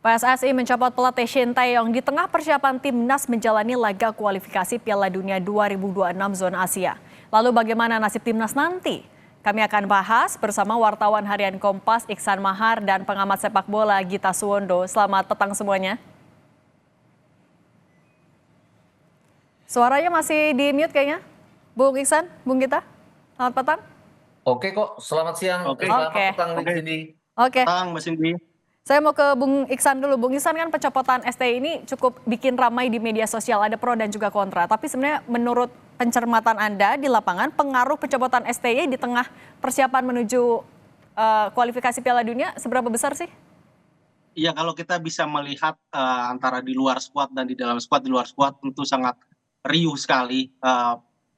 PSSI mencopot pelatih Shin Tae-yong di tengah persiapan timnas menjalani laga kualifikasi Piala Dunia 2026 zona Asia. Lalu bagaimana nasib timnas nanti? Kami akan bahas bersama wartawan harian Kompas Iksan Mahar dan pengamat sepak bola Gita Suwondo. Selamat petang semuanya. Suaranya masih di mute kayaknya. Bung Iksan, Bung Gita, selamat petang. Oke kok, selamat siang. Selamat petang di sini. Oke. Petang, Mbak Cindy. Saya mau ke Bung Iksan dulu. Bung Iksan, kan pencopotan STI ini cukup bikin ramai di media sosial, ada pro dan juga kontra. Tapi sebenarnya menurut pencermatan Anda di lapangan, pengaruh pencopotan STI di tengah persiapan menuju kualifikasi Piala Dunia seberapa besar sih? Iya, kalau kita bisa melihat antara di luar skuad dan di dalam skuad, di luar skuad tentu sangat riuh sekali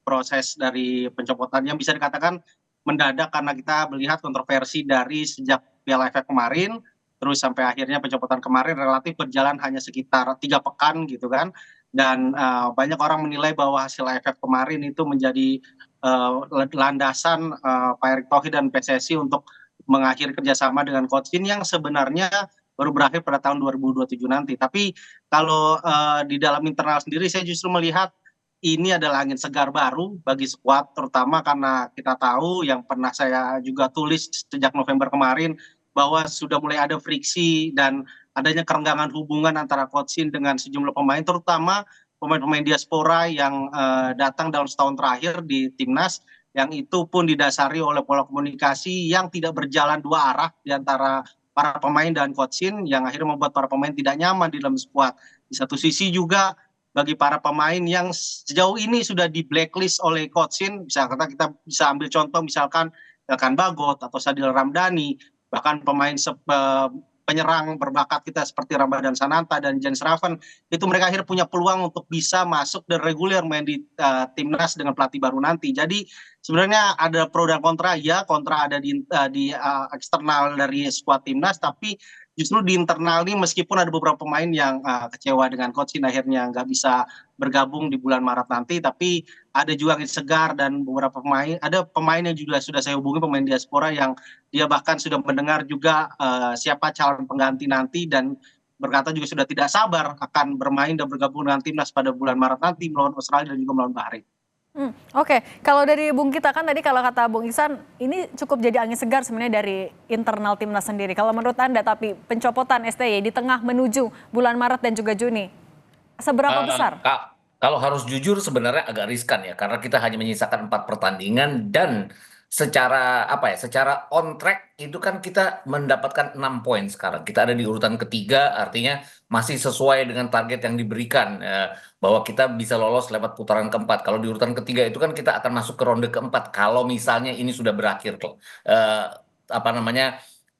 proses dari pencopotan yang bisa dikatakan mendadak karena kita melihat kontroversi dari sejak Piala AFF kemarin, terus sampai akhirnya pencopotan kemarin relatif berjalan hanya sekitar 3 pekan gitu kan. Dan banyak orang menilai bahwa hasil AFF kemarin itu menjadi landasan Pak Erick Thohir dan PSSI untuk mengakhiri kerjasama dengan Coach Shin yang sebenarnya baru berakhir pada tahun 2027 nanti. Tapi kalau di dalam internal sendiri saya justru melihat ini adalah angin segar baru bagi skuad, terutama karena kita tahu yang pernah saya juga tulis sejak November kemarin bahwa sudah mulai ada friksi dan adanya kerenggangan hubungan antara Coach Shin dengan sejumlah pemain, terutama pemain-pemain diaspora yang datang dalam setahun terakhir di timnas, yang itu pun didasari oleh pola komunikasi yang tidak berjalan dua arah di antara para pemain dan Coach Shin, yang akhirnya membuat para pemain tidak nyaman di dalam skuad. Di satu sisi juga bagi para pemain yang sejauh ini sudah di blacklist oleh Coach Shin, misalkan kita bisa ambil contoh misalkan Elkan Bagot atau Sadil Ramdhani, bahkan pemain penyerang berbakat kita seperti Ramadan Sananta dan Jens Raven, itu mereka akhirnya punya peluang untuk bisa masuk dan reguler main di timnas dengan pelatih baru nanti. Jadi sebenarnya ada pro dan kontra, ya kontra ada di eksternal dari skuad timnas, tapi justru di internal ini meskipun ada beberapa pemain yang kecewa dengan Coach Shin akhirnya nggak bisa bergabung di bulan Maret nanti, tapi ada juga angin segar dan beberapa pemain, ada pemain yang juga sudah saya hubungi, pemain diaspora yang dia bahkan sudah mendengar juga siapa calon pengganti nanti dan berkata juga sudah tidak sabar akan bermain dan bergabung dengan timnas pada bulan Maret nanti melawan Australia dan juga melawan Bahrain. Oke, kalau dari Bung Gita, kan tadi kalau kata Bung Iksan, ini cukup jadi angin segar sebenarnya dari internal timnas sendiri. Kalau menurut Anda, tapi pencopotan STY di tengah menuju bulan Maret dan juga Juni, seberapa besar? Kalau harus jujur sebenarnya agak riskan ya, karena kita hanya menyisakan 4 pertandingan dan secara secara on track itu kan kita mendapatkan 6 poin sekarang. Kita ada di urutan ketiga, artinya masih sesuai dengan target yang diberikan, bahwa kita bisa lolos lewat putaran keempat. Kalau di urutan ketiga itu kan kita akan masuk ke ronde keempat kalau misalnya ini sudah berakhir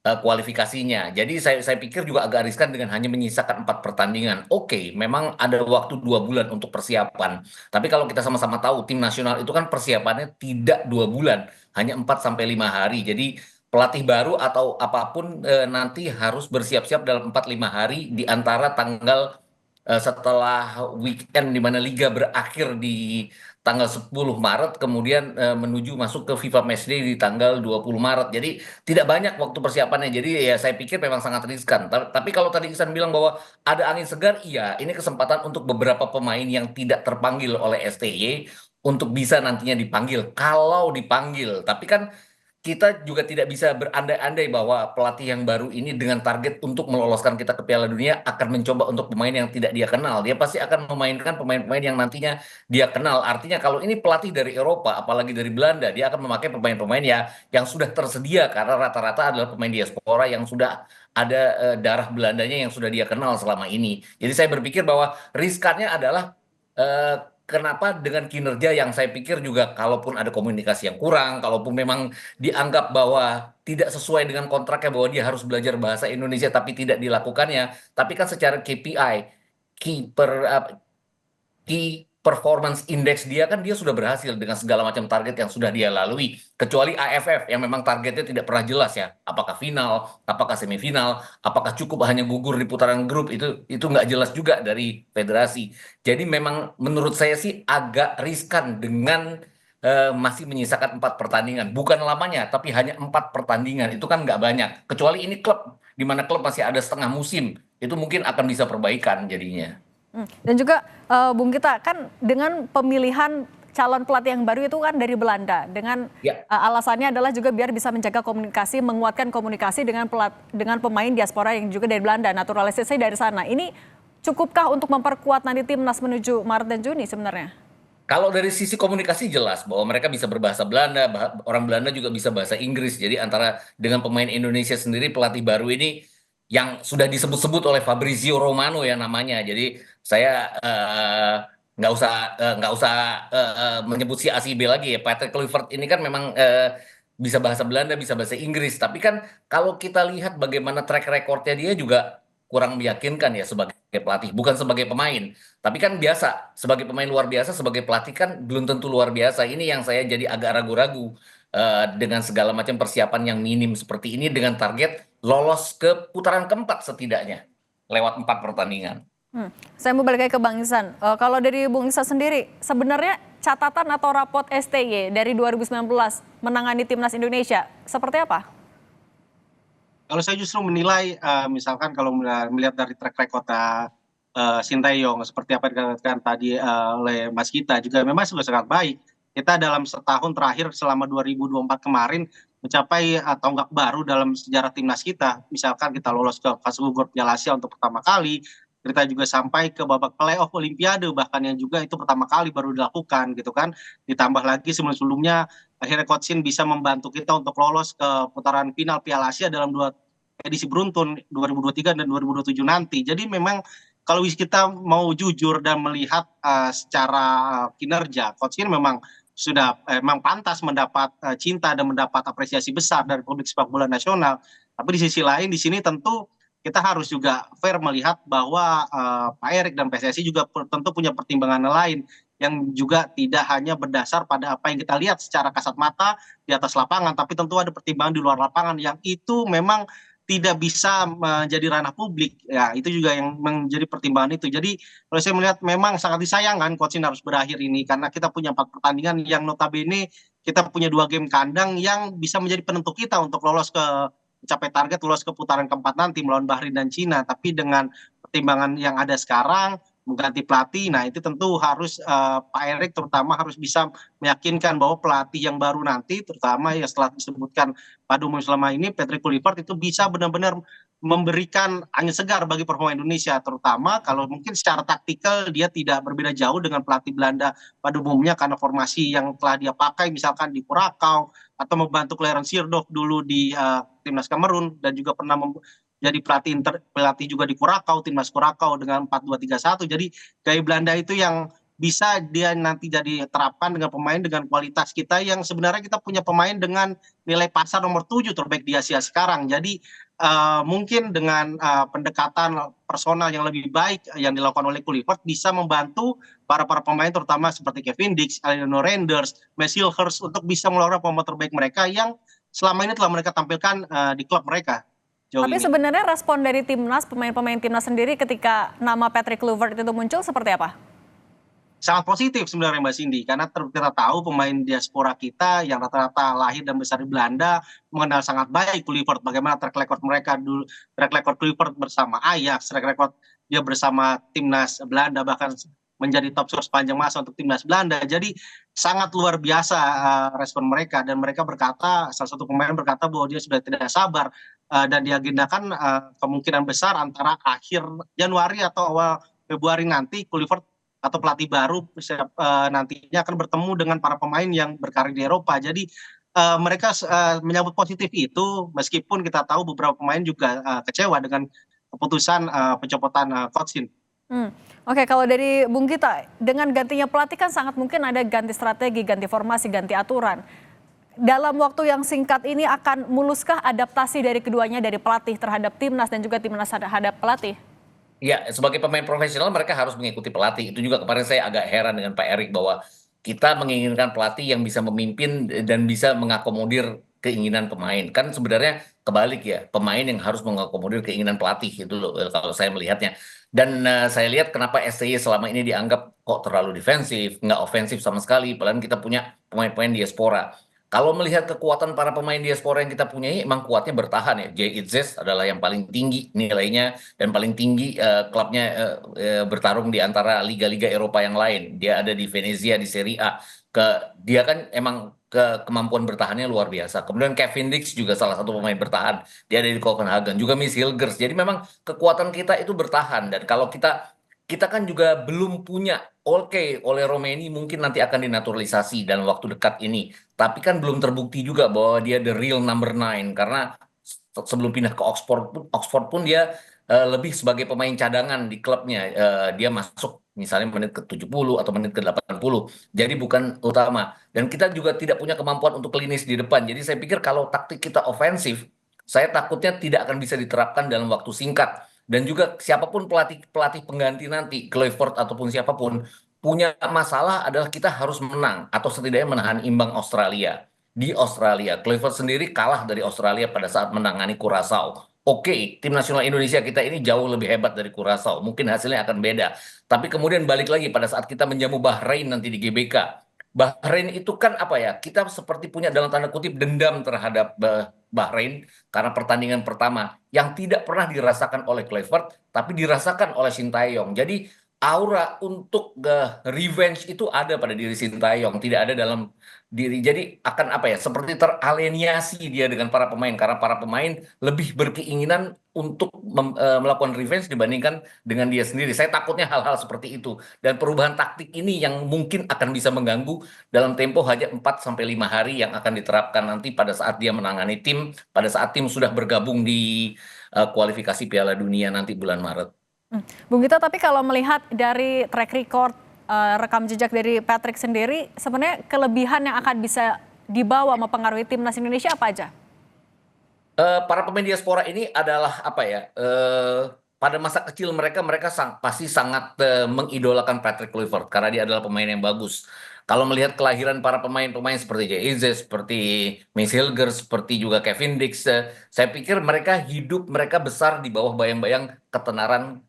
kualifikasinya. Jadi saya pikir juga agak riskan dengan hanya menyisakan 4 pertandingan. Oke, memang ada waktu 2 bulan untuk persiapan. Tapi kalau kita sama-sama tahu tim nasional itu kan persiapannya tidak 2 bulan, hanya 4 sampai 5 hari. Jadi pelatih baru atau apapun nanti harus bersiap-siap dalam 4-5 hari di antara tanggal setelah weekend di mana liga berakhir di tanggal 10 Maret, kemudian menuju masuk ke FIFA Matchday di tanggal 20 Maret. Jadi tidak banyak waktu persiapannya. Jadi ya saya pikir memang sangat riskan. Tapi kalau tadi Iksan bilang bahwa ada angin segar, iya, ini kesempatan untuk beberapa pemain yang tidak terpanggil oleh STY untuk bisa nantinya dipanggil kalau dipanggil. Tapi kan kita juga tidak bisa berandai-andai bahwa pelatih yang baru ini dengan target untuk meloloskan kita ke Piala Dunia akan mencoba untuk pemain yang tidak dia kenal. Dia pasti akan memainkan pemain-pemain yang nantinya dia kenal. Artinya kalau ini pelatih dari Eropa, apalagi dari Belanda, dia akan memakai pemain-pemain ya yang sudah tersedia karena rata-rata adalah pemain diaspora yang sudah ada darah Belandanya yang sudah dia kenal selama ini. Jadi saya berpikir bahwa riskannya adalah kenapa dengan kinerja yang saya pikir juga kalaupun ada komunikasi yang kurang, kalaupun memang dianggap bahwa tidak sesuai dengan kontraknya bahwa dia harus belajar bahasa Indonesia tapi tidak dilakukannya, tapi kan secara KPI, key per key performance index dia kan dia sudah berhasil dengan segala macam target yang sudah dia lalui, kecuali AFF yang memang targetnya tidak pernah jelas ya, apakah final, apakah semifinal, apakah cukup hanya gugur di putaran grup, itu nggak jelas juga dari federasi. Jadi memang menurut saya sih agak riskan dengan masih menyisakan 4 pertandingan, bukan lamanya tapi hanya 4 pertandingan, itu kan nggak banyak, kecuali ini klub di mana klub masih ada setengah musim itu mungkin akan bisa perbaikan jadinya. Dan juga Bung Gita, kan dengan pemilihan calon pelatih yang baru itu kan dari Belanda, dengan Ya, alasannya adalah juga biar bisa menjaga komunikasi, menguatkan komunikasi dengan pemain diaspora yang juga dari Belanda, naturalisasi dari sana. Ini cukupkah untuk memperkuat nanti timnas menuju Maret dan Juni sebenarnya? kalau dari sisi komunikasi jelas bahwa mereka bisa berbahasa Belanda, orang Belanda juga bisa bahasa Inggris. Jadi antara dengan pemain Indonesia sendiri pelatih baru ini yang sudah disebut-sebut oleh Fabrizio Romano ya namanya. Jadi saya nggak usah menyebut si A si B lagi ya. Patrick Kluivert ini kan memang bisa bahasa Belanda, bisa bahasa Inggris. Tapi kan kalau kita lihat bagaimana track recordnya dia juga kurang meyakinkan ya sebagai pelatih, bukan sebagai pemain. Tapi kan biasa, sebagai pemain luar biasa, sebagai pelatih kan belum tentu luar biasa. Ini yang saya jadi agak ragu-ragu dengan segala macam persiapan yang minim seperti ini dengan target lolos ke putaran keempat setidaknya lewat 4 pertandingan. Saya mau balik lagi ke Bang Ihsan. Kalau dari Bung Ihsan sendiri, sebenarnya catatan atau raport STY dari 2019 menangani timnas Indonesia seperti apa? Kalau saya justru menilai, misalkan kalau melihat dari track record Sinteyong seperti apa yang dikatakan tadi oleh Mas Gita juga memang sudah sangat baik. Kita dalam setahun terakhir selama 2024 kemarin mencapai tonggak baru dalam sejarah timnas kita. Misalkan kita lolos ke fase grup Piala Asia untuk pertama kali, kita juga sampai ke babak playoff Olimpiade bahkan yang juga itu pertama kali baru dilakukan gitu kan. Ditambah lagi sebelum-sebelumnya akhirnya Coach Shin bisa membantu kita untuk lolos ke putaran final Piala Asia dalam 2 edisi beruntun 2023 dan 2027 nanti. Jadi memang kalau kita mau jujur dan melihat secara kinerja, Coach Shin memang sudah memang pantas mendapat cinta dan mendapat apresiasi besar dari publik sepak bola nasional. Tapi di sisi lain di sini tentu kita harus juga fair melihat bahwa Pak Erik dan PSSI juga tentu punya pertimbangan lain yang juga tidak hanya berdasar pada apa yang kita lihat secara kasat mata di atas lapangan, tapi tentu ada pertimbangan di luar lapangan yang itu memang tidak bisa menjadi ranah publik. Ya, itu juga yang menjadi pertimbangan itu. Jadi kalau saya melihat memang sangat disayangkan Coach Shin harus berakhir ini karena kita punya 4 pertandingan yang notabene kita punya 2 game kandang yang bisa menjadi penentu kita untuk lolos ke mencapai target lolos ke putaran keempat nanti melawan Bahrain dan Cina. Tapi dengan pertimbangan yang ada sekarang mengganti pelatih, nah itu tentu harus Pak Erik terutama harus bisa meyakinkan bahwa pelatih yang baru nanti, terutama ya setelah disebutkan pada umum selama ini, Patrick Kluivert itu bisa benar-benar memberikan angin segar bagi performa Indonesia, terutama kalau mungkin secara taktikal dia tidak berbeda jauh dengan pelatih Belanda pada umumnya karena formasi yang telah dia pakai misalkan di Curacao atau membantu Clarence Seedorf dulu di timnas Kamerun dan juga pernah jadi pelatih juga di Curacao, timnas Curacao dengan 4-2-3-1. Jadi gaya Belanda itu yang bisa dia nanti jadi terapkan dengan pemain dengan kualitas kita yang sebenarnya kita punya pemain dengan nilai pasar nomor 7 terbaik di Asia sekarang. Jadi mungkin dengan pendekatan personal yang lebih baik yang dilakukan oleh Kluivert bisa membantu para pemain terutama seperti Kevin Dix, Alejandro Renders, Messi Hurst untuk bisa mengeluarkan pemain terbaik mereka yang selama ini telah mereka tampilkan di klub mereka. Tapi sebenarnya respon dari timnas, pemain-pemain timnas sendiri ketika nama Patrick Kluivert itu muncul seperti apa? Sangat positif sebenarnya Mbak Cindy, karena kita tahu pemain diaspora kita yang rata-rata lahir dan besar di Belanda mengenal sangat baik Kluivert, bagaimana track record mereka dulu, track record Kluivert bersama Ajax, track record dia bersama timnas Belanda bahkan menjadi top scorer sepanjang masa untuk timnas Belanda. Jadi sangat luar biasa respon mereka dan mereka berkata, salah satu pemain berkata bahwa dia sudah tidak sabar dan diagendakan kemungkinan besar antara akhir Januari atau awal Februari nanti Kluivert atau pelatih baru nantinya akan bertemu dengan para pemain yang berkarir di Eropa. Jadi mereka menyambut positif itu meskipun kita tahu beberapa pemain juga kecewa dengan keputusan pencopotan Coach Shin. Oke, kalau dari Bung Gita, dengan gantinya pelatih kan sangat mungkin ada ganti strategi, ganti formasi, ganti aturan. Dalam waktu yang singkat ini akan muluskah adaptasi dari keduanya, dari pelatih terhadap timnas dan juga timnas terhadap pelatih? Ya, sebagai pemain profesional mereka harus mengikuti pelatih. Itu juga kemarin saya agak heran dengan Pak Erik bahwa kita menginginkan pelatih yang bisa memimpin dan bisa mengakomodir keinginan pemain. Kan sebenarnya kebalik ya, pemain yang harus mengakomodir keinginan pelatih itu loh kalau saya melihatnya. Dan saya lihat kenapa STY selama ini dianggap kok terlalu defensif, nggak ofensif sama sekali. Padahal kita punya pemain-pemain diaspora. Kalau melihat kekuatan para pemain diaspora yang kita punyai, emang kuatnya bertahan ya. Jay Itzes adalah yang paling tinggi nilainya dan paling tinggi klubnya bertarung di antara liga-liga Eropa yang lain. Dia ada di Venezia di Serie A. Dia kan emang kemampuan bertahannya luar biasa. Kemudian Kevin Dix juga salah satu pemain bertahan. Dia ada di Copenhagen. Juga Miss Hilgers. Jadi memang kekuatan kita itu bertahan. Dan kalau kita kan juga belum punya, oke, oleh Romeni mungkin nanti akan dinaturalisasi dalam waktu dekat ini. Tapi kan belum terbukti juga bahwa dia the real number nine karena sebelum pindah ke Oxford pun dia lebih sebagai pemain cadangan di klubnya. Dia masuk misalnya menit ke 70 atau menit ke 80. Jadi bukan utama. Dan kita juga tidak punya kemampuan untuk klinis di depan. Jadi saya pikir kalau taktik kita ofensif, saya takutnya tidak akan bisa diterapkan dalam waktu singkat. Dan juga siapapun pelatih pelatih pengganti nanti, Clifford ataupun siapapun, punya masalah adalah kita harus menang atau setidaknya menahan imbang Australia. Di Australia, Clifford sendiri kalah dari Australia pada saat menangani Curaçao. Oke, tim nasional Indonesia kita ini jauh lebih hebat dari Curaçao. Mungkin hasilnya akan beda. Tapi kemudian balik lagi pada saat kita menjamu Bahrain nanti di GBK. Bahrain itu kan apa ya? Kita seperti punya dalam tanda kutip dendam terhadap Bahrain karena pertandingan pertama yang tidak pernah dirasakan oleh Clifford, tapi dirasakan oleh Sintayong. Jadi aura untuk revenge itu ada pada diri Sintayong, tidak ada dalam diri. Jadi akan apa ya? Seperti teralienasi dia dengan para pemain karena para pemain lebih berkeinginan untuk melakukan revenge dibandingkan dengan dia sendiri. Saya takutnya hal-hal seperti itu dan perubahan taktik ini yang mungkin akan bisa mengganggu dalam tempo hanya 4 sampai 5 hari yang akan diterapkan nanti pada saat dia menangani tim, pada saat tim sudah bergabung di kualifikasi Piala Dunia nanti bulan Maret. Bung Gito, tapi kalau melihat dari track record rekam jejak dari Patrick sendiri, sebenarnya kelebihan yang akan bisa dibawa mempengaruhi timnas Indonesia apa aja? Para pemain diaspora ini adalah apa ya? Pada masa kecil mereka pasti sangat mengidolakan Patrick Kluivert karena dia adalah pemain yang bagus. Kalau melihat kelahiran para pemain-pemain seperti Jay Ize, seperti Miss Hilger, seperti juga Kevin Dix, saya pikir mereka besar di bawah bayang-bayang ketenaran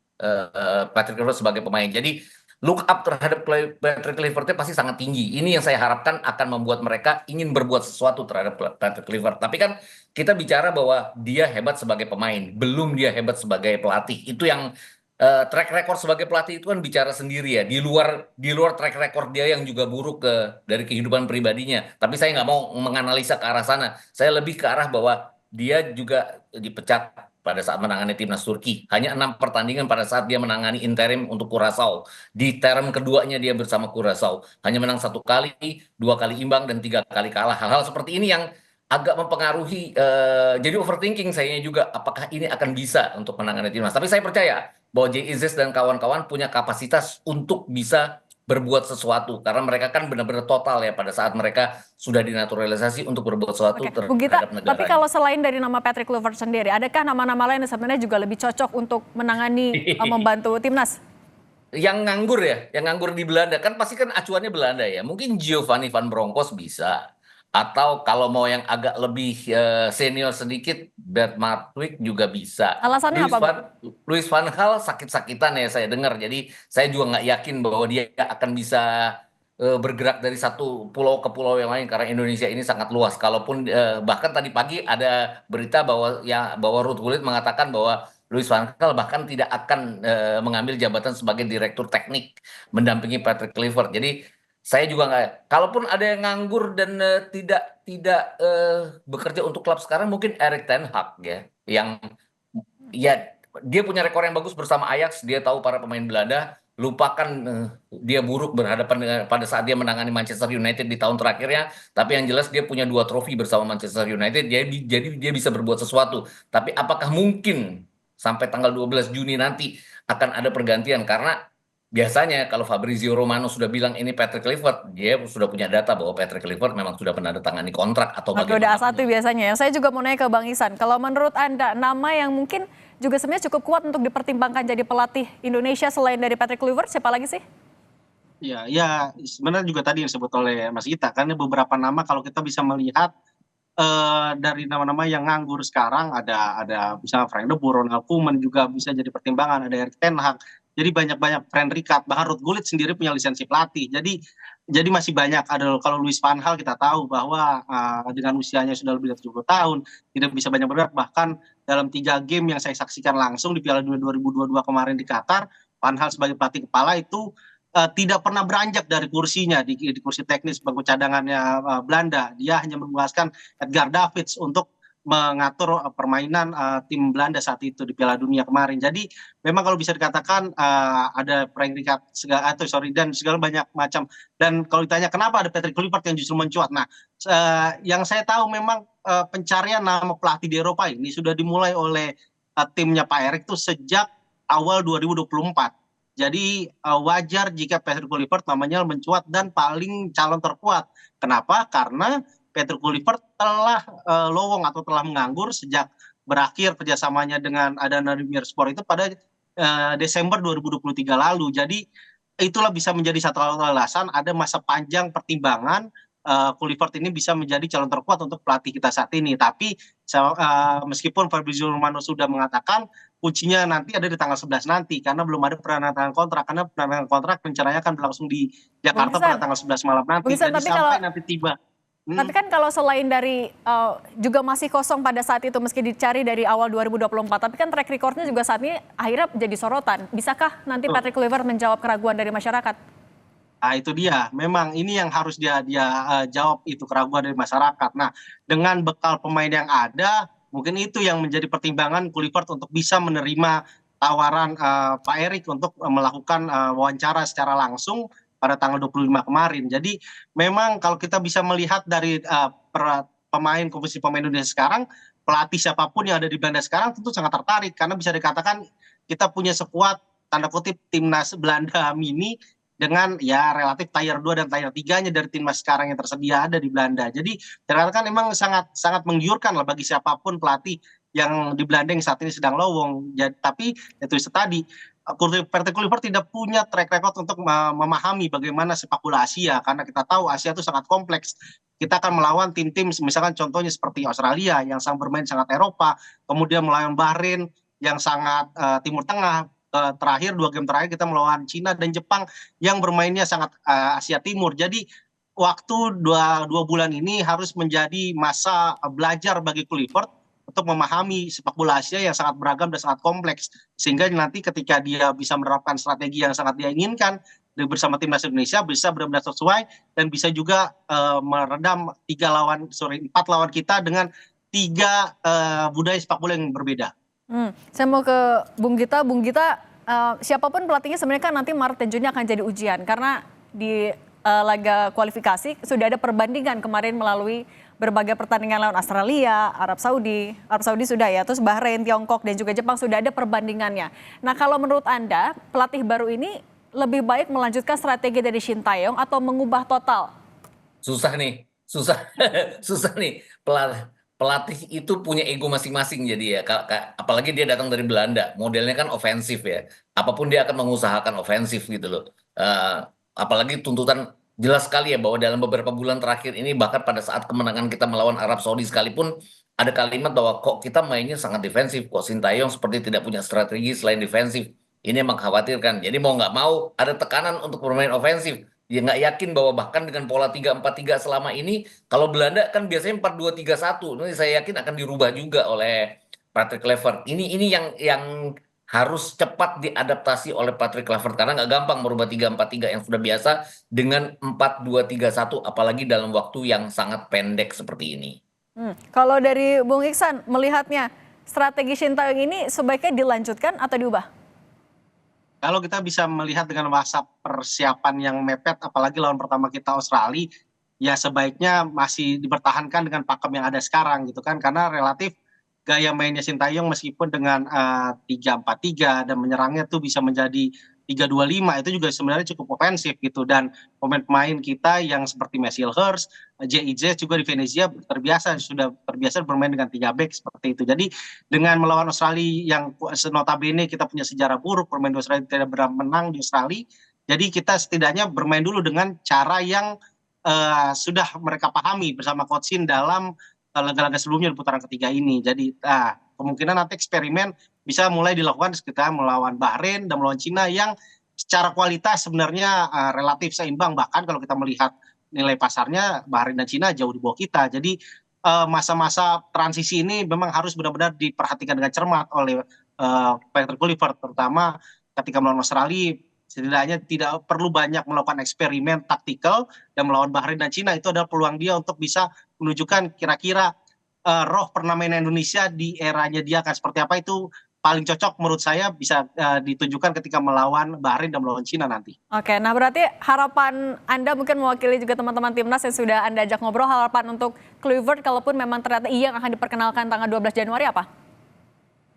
Patrick Kluivert sebagai pemain. Jadi look up terhadap Patrick Kluivert pasti sangat tinggi. Ini yang saya harapkan akan membuat mereka ingin berbuat sesuatu terhadap Patrick Kluivert. Tapi kan kita bicara bahwa dia hebat sebagai pemain, belum dia hebat sebagai pelatih. Itu yang track record sebagai pelatih itu kan bicara sendiri ya. Di luar track record dia yang juga buruk dari kehidupan pribadinya. Tapi saya nggak mau menganalisa ke arah sana. Saya lebih ke arah bahwa dia juga dipecat pada saat menangani timnas Turki. Hanya 6 pertandingan pada saat dia menangani interim untuk Curaçao. Di term keduanya dia bersama Curaçao. Hanya menang 1 kali, 2 kali imbang, dan 3 kali kalah. Hal-hal seperti ini yang agak mempengaruhi, jadi overthinking saya juga apakah ini akan bisa untuk menangani timnas. Tapi saya percaya bahwa Jay Izzes dan kawan-kawan punya kapasitas untuk bisa berbuat sesuatu karena mereka kan benar-benar total ya pada saat mereka sudah dinaturalisasi untuk berbuat sesuatu Oke, Bung Gita, terhadap tapi negaranya. kalau selain dari nama Patrick Kluivert sendiri, adakah nama-nama lain yang sebenarnya juga lebih cocok untuk menangani membantu timnas? Yang nganggur di Belanda kan pasti kan acuannya Belanda ya. Mungkin Giovanni van Bronckhorst bisa. Atau kalau mau yang agak lebih senior sedikit, Bert Martwijk juga bisa. Alasannya apa, Bung? Louis van Gaal sakit-sakitan ya saya dengar. Jadi saya juga nggak yakin bahwa dia akan bisa bergerak dari satu pulau ke pulau yang lain karena Indonesia ini sangat luas. Kalaupun bahkan tadi pagi ada berita bahwa Ruud Gullit mengatakan bahwa Louis van Gaal bahkan tidak akan mengambil jabatan sebagai direktur teknik mendampingi Patrick Kluivert. Jadi saya juga nggak. Kalaupun ada yang nganggur dan tidak tidak bekerja untuk klub sekarang, mungkin Erik ten Hag ya, yang ya dia punya rekor yang bagus bersama Ajax. Dia tahu para pemain Belanda. Lupakan dia buruk berhadapan dengan pada saat dia menangani Manchester United di tahun terakhirnya. Tapi yang jelas dia punya 2 trofi bersama Manchester United. Jadi dia bisa berbuat sesuatu. Tapi apakah mungkin sampai tanggal 12 Juni nanti akan ada pergantian? Karena biasanya kalau Fabrizio Romano sudah bilang ini Patrick Kluivert, dia sudah punya data bahwa Patrick Kluivert memang sudah menandatangani kontrak atau Oke, udah bagaimana. A1 biasanya. Saya juga mau nanya ke Bang Ihsan, kalau menurut Anda nama yang mungkin juga sebenarnya cukup kuat untuk dipertimbangkan jadi pelatih Indonesia selain dari Patrick Kluivert, siapa lagi sih? Ya, sebenarnya juga tadi yang disebut oleh Mas Gita, karena beberapa nama kalau kita bisa melihat dari nama-nama yang nganggur sekarang ada misalnya Frank de Boer, Ronald Koeman juga bisa jadi pertimbangan, ada Erik ten Hag. Jadi banyak-banyak friend Ricard, bahkan Ruud Gullit sendiri punya lisensi pelatih. Jadi masih banyak, ada kalau Louis van Gaal kita tahu bahwa dengan usianya sudah lebih dari 70 tahun, tidak bisa banyak bergerak. Bahkan dalam 3 game yang saya saksikan langsung di Piala Dunia 2022 kemarin di Qatar, Van Gaal sebagai pelatih kepala itu tidak pernah beranjak dari kursinya di kursi teknis bangku cadangannya Belanda. Dia hanya menugaskan Edgar Davids untuk mengatur permainan tim Belanda saat itu di Piala Dunia kemarin. Jadi memang kalau bisa dikatakan ada Frank Rijkaard dan segala banyak macam. Dan kalau ditanya kenapa ada Patrick Kluivert yang justru mencuat. Nah, yang saya tahu memang pencarian nama pelatih di Eropa ini sudah dimulai oleh timnya Pak Erik itu sejak awal 2024. Jadi wajar jika Patrick Kluivert namanya mencuat dan paling calon terkuat. Kenapa? Karena Patrick Kluivert telah lowong atau telah menganggur sejak berakhir kerjasamanya dengan Adana Demirspor itu pada Desember 2023 lalu. Jadi itulah bisa menjadi satu alasan ada masa panjang pertimbangan Kluivert ini bisa menjadi calon terkuat untuk pelatih kita saat ini. Tapi meskipun Fabrizio Romano sudah mengatakan kuncinya nanti ada di tanggal 11 nanti karena belum ada penandatangan kontrak, karena penandatangan kontrak rencananya akan berlangsung di Jakarta pada tanggal 11 malam nanti. Jadi sampai nanti tiba. Tapi kan kalau selain dari juga masih kosong pada saat itu meski dicari dari awal 2024, tapi kan track recordnya juga saat ini akhirnya jadi sorotan. Bisakah nanti Patrick Kluivert menjawab keraguan dari masyarakat? Nah itu dia, memang ini yang harus dia jawab, itu keraguan dari masyarakat. Nah dengan bekal pemain yang ada, mungkin itu yang menjadi pertimbangan Kluivert untuk bisa menerima tawaran Pak Erik untuk melakukan wawancara secara langsung pada tanggal 25 kemarin. Jadi memang kalau kita bisa melihat dari komposisi pemain Indonesia sekarang, pelatih siapapun yang ada di Belanda sekarang tentu sangat tertarik karena bisa dikatakan kita punya sekuat tanda kutip timnas Belanda mini dengan ya relatif tier 2 dan tier 3-nya dari timnas sekarang yang tersedia ada di Belanda. Jadi terkatakan memang sangat sangat menggiurkan lah bagi siapapun pelatih yang di Belanda yang saat ini sedang lowong. Tapi itu tadi Patrick Kluivert tidak punya track record untuk memahami bagaimana sepak bola Asia karena kita tahu Asia itu sangat kompleks. Kita akan melawan tim-tim misalkan contohnya seperti Australia yang bermain sangat Eropa, kemudian melawan Bahrain yang sangat Timur Tengah. Terakhir 2 game terakhir kita melawan Cina dan Jepang yang bermainnya sangat Asia Timur. Jadi waktu dua bulan ini harus menjadi masa belajar bagi Kluivert untuk memahami sepak bola Asia yang sangat beragam dan sangat kompleks, sehingga nanti ketika dia bisa menerapkan strategi yang sangat dia inginkan bersama timnas Indonesia bisa benar-benar sesuai dan bisa juga meredam 4 lawan kita dengan 3 budaya sepak bola yang berbeda. Saya mau ke Bung Gita. Siapapun pelatihnya sebenarnya kan nanti Maret dan Juni akan jadi ujian karena di laga kualifikasi sudah ada perbandingan kemarin melalui berbagai pertandingan lawan Australia, Arab Saudi sudah ya, terus Bahrain, Tiongkok dan juga Jepang sudah ada perbandingannya. Nah kalau menurut Anda pelatih baru ini lebih baik melanjutkan strategi dari Shin Tae-yong atau mengubah total? Susah nih. Pelatih itu punya ego masing-masing jadi ya. Apalagi dia datang dari Belanda, modelnya kan ofensif ya. Apapun dia akan mengusahakan ofensif gitu loh. Apalagi tuntutan jelas sekali ya bahwa dalam beberapa bulan terakhir ini bahkan pada saat kemenangan kita melawan Arab Saudi sekalipun ada kalimat bahwa kok kita mainnya sangat defensif, kok Shin Tae-yong seperti tidak punya strategi selain defensif. Ini yang mengkhawatirkan. Jadi mau nggak mau ada tekanan untuk bermain ofensif. Ya nggak yakin bahwa bahkan dengan pola 3-4-3 selama ini, kalau Belanda kan biasanya 4-2-3-1. Ini saya yakin akan dirubah juga oleh Patrick Kluivert. Ini yang harus cepat diadaptasi oleh Patrick Kluivert karena nggak gampang merubah 3-4-3 yang sudah biasa dengan 4-2-3-1 apalagi dalam waktu yang sangat pendek seperti ini. Kalau dari Bung Iksan melihatnya strategi Shin Tae-yong ini sebaiknya dilanjutkan atau diubah? Kalau kita bisa melihat dengan masa persiapan yang mepet apalagi lawan pertama kita Australia, ya sebaiknya masih dipertahankan dengan pakem yang ada sekarang gitu kan karena relatif gaya mainnya Shin Tae-yong meskipun dengan 3-4-3 dan menyerangnya tuh bisa menjadi 3-2-5 itu juga sebenarnya cukup ofensif gitu dan pemain-pemain kita yang seperti Messil Hurst, JIJ juga di Venezia sudah terbiasa bermain dengan 3 back seperti itu. Jadi dengan melawan Australia yang notabene kita punya sejarah buruk bermain di Australia tidak pernah menang di Australia. Jadi kita setidaknya bermain dulu dengan cara yang sudah mereka pahami bersama Coach Shin dalam laga-laga sebelumnya di putaran ketiga ini. Jadi kemungkinan nanti eksperimen bisa mulai dilakukan ketika melawan Bahrain dan melawan Cina yang secara kualitas sebenarnya relatif seimbang, bahkan kalau kita melihat nilai pasarnya Bahrain dan Cina jauh di bawah kita. Jadi masa-masa transisi ini memang harus benar-benar diperhatikan dengan cermat oleh Patrick Kluivert, terutama ketika melawan Australia. Setidaknya tidak perlu banyak melakukan eksperimen taktikal, dan melawan Bahrain dan Cina itu adalah peluang dia untuk bisa menunjukkan kira-kira roh permainan Indonesia di eranya dia akan seperti apa. Itu paling cocok menurut saya bisa ditunjukkan ketika melawan Bahrain dan melawan Cina nanti. Oke, nah berarti harapan Anda mungkin mewakili juga teman-teman timnas yang sudah Anda ajak ngobrol, harapan untuk Kluivert kalaupun memang ternyata yang akan diperkenalkan tanggal 12 Januari apa?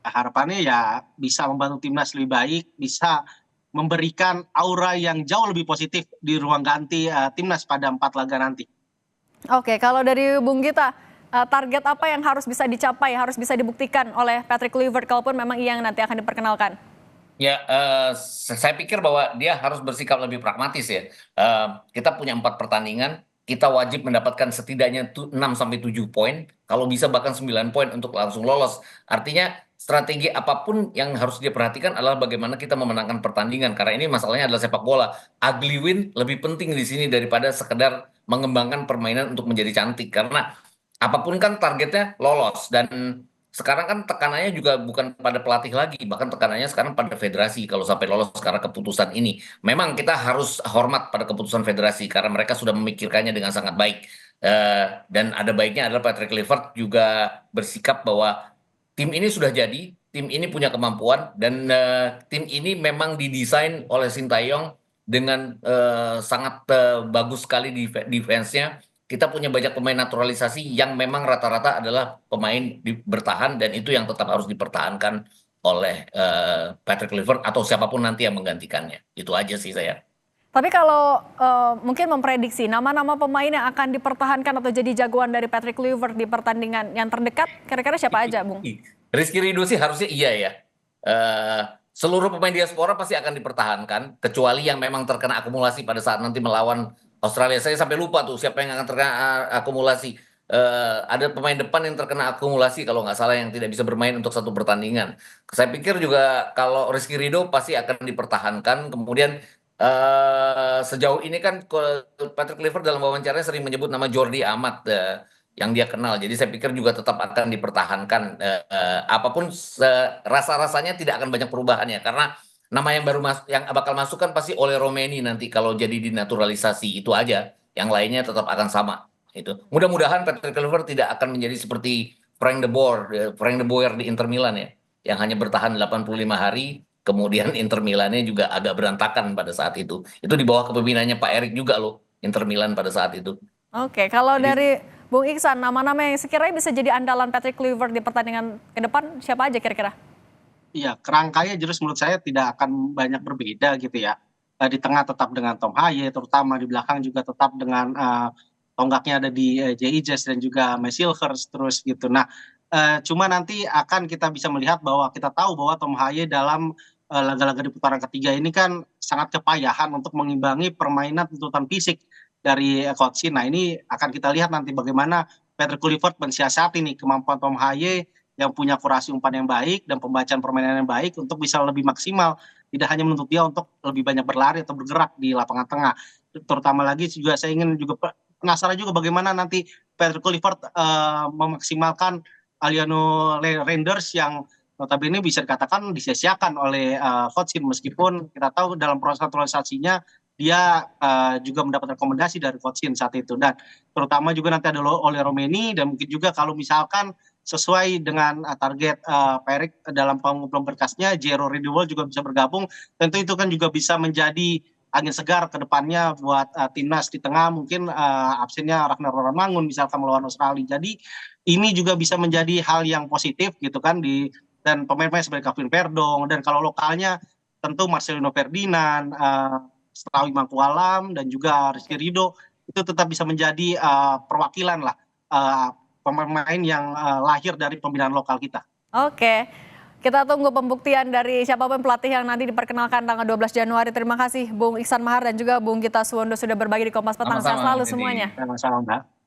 Harapannya ya bisa membantu timnas lebih baik, bisa memberikan aura yang jauh lebih positif di ruang ganti timnas pada 4 laga nanti. Oke, kalau dari Bung Gita, target apa yang harus bisa dicapai, harus bisa dibuktikan oleh Patrick Kluivert kalaupun memang yang nanti akan diperkenalkan? Ya, saya pikir bahwa dia harus bersikap lebih pragmatis ya. Kita punya 4 pertandingan, kita wajib mendapatkan setidaknya 6-7 poin, kalau bisa bahkan 9 poin untuk langsung lolos. Artinya strategi apapun yang harus dia perhatikan adalah bagaimana kita memenangkan pertandingan, karena ini masalahnya adalah sepak bola. Ugly win lebih penting di sini daripada sekedar mengembangkan permainan untuk menjadi cantik, karena apapun kan targetnya lolos. Dan sekarang kan tekanannya juga bukan pada pelatih lagi, bahkan tekanannya sekarang pada federasi kalau sampai lolos karena keputusan ini. Memang kita harus hormat pada keputusan federasi karena mereka sudah memikirkannya dengan sangat baik. Dan ada baiknya adalah Patrick Kluivert juga bersikap bahwa tim ini sudah jadi, tim ini punya kemampuan, dan tim ini memang didesain oleh Sintayong dengan sangat bagus sekali defense-nya. Kita punya banyak pemain naturalisasi yang memang rata-rata adalah pemain bertahan, dan itu yang tetap harus dipertahankan oleh Patrick Kluivert atau siapapun nanti yang menggantikannya. Itu aja sih saya. Tapi kalau mungkin memprediksi nama-nama pemain yang akan dipertahankan atau jadi jagoan dari Patrick Kluivert di pertandingan yang terdekat, kira-kira siapa aja, Bung? Rizky Ridho sih harusnya iya ya. Seluruh pemain diaspora pasti akan dipertahankan, kecuali yang memang terkena akumulasi pada saat nanti melawan Australia. Saya sampai lupa tuh siapa yang akan terkena akumulasi. Ada pemain depan yang terkena akumulasi kalau nggak salah, yang tidak bisa bermain untuk satu pertandingan. Saya pikir juga kalau Rizky Ridho pasti akan dipertahankan. Kemudian sejauh ini kan Patrick Kluivert dalam wawancaranya sering menyebut nama Jordi Amat yang dia kenal. Jadi saya pikir juga tetap akan dipertahankan. Apapun rasa-rasanya tidak akan banyak perubahan ya, karena nama yang baru yang bakal masuk kan pasti oleh Romeni nanti kalau jadi dinaturalisasi, itu aja. Yang lainnya tetap akan sama. Itu. Mudah-mudahan Patrick Kluivert tidak akan menjadi seperti Frank de Boer di Inter Milan ya, yang hanya bertahan 85 hari, kemudian Inter Milannya juga agak berantakan pada saat itu. Itu di bawah kepemimpinannya Pak Erik juga loh, Inter Milan pada saat itu. Oke, kalau dari Bung Iksan, nama-nama yang sekiranya bisa jadi andalan Patrick Kluivert di pertandingan ke depan, siapa aja kira-kira? Iya, kerangkanya jelas menurut saya tidak akan banyak berbeda gitu ya. Di tengah tetap dengan Tom Haye, terutama di belakang juga tetap dengan tonggaknya ada di J.I. Jazz dan juga Silvers terus gitu. Nah, cuma nanti akan kita bisa melihat bahwa kita tahu bahwa Tom Haye dalam laga-laga di putaran ketiga ini kan sangat kepayahan untuk mengimbangi permainan tuntutan fisik dari Coach Shin. Nah, ini akan kita lihat nanti bagaimana Patrick Kluivert mensiasati nih kemampuan Tom Haye yang punya kurasi umpan yang baik dan pembacaan permainan yang baik untuk bisa lebih maksimal, tidak hanya menuntut dia untuk lebih banyak berlari atau bergerak di lapangan tengah. Terutama lagi juga saya ingin juga penasaran juga bagaimana nanti Patrick Kluivert memaksimalkan Aliano Reinders yang notabene bisa dikatakan disia-siakan oleh Coach Shin, meskipun kita tahu dalam proses naturalisasinya dia juga mendapat rekomendasi dari Coach Shin saat itu. Dan terutama juga nanti ada oleh Romeni, dan mungkin juga kalau misalkan sesuai dengan target Pak Erik dalam pengumpulan berkasnya, Jero Ridewol juga bisa bergabung. Tentu itu kan juga bisa menjadi angin segar ke depannya buat timnas di tengah. Mungkin absennya Ragnar Roranmangun misalkan melawan Australia. Jadi ini juga bisa menjadi hal yang positif gitu kan, dan pemain-pemain seperti Kevin Verdong, dan kalau lokalnya tentu Marcelino Ferdinand, Selawi Mangkualam, dan juga Rizky Ridho itu tetap bisa menjadi perwakilan lah pemain yang lahir dari pembinaan lokal kita. Oke, kita tunggu pembuktian dari siapapun pelatih yang nanti diperkenalkan tanggal 12 Januari. Terima kasih Bung Iksan Mahar dan juga Bung Gita Suwondo sudah berbagi di Kompas Petang. Sehat selalu semuanya. Sama-sama, Mbak.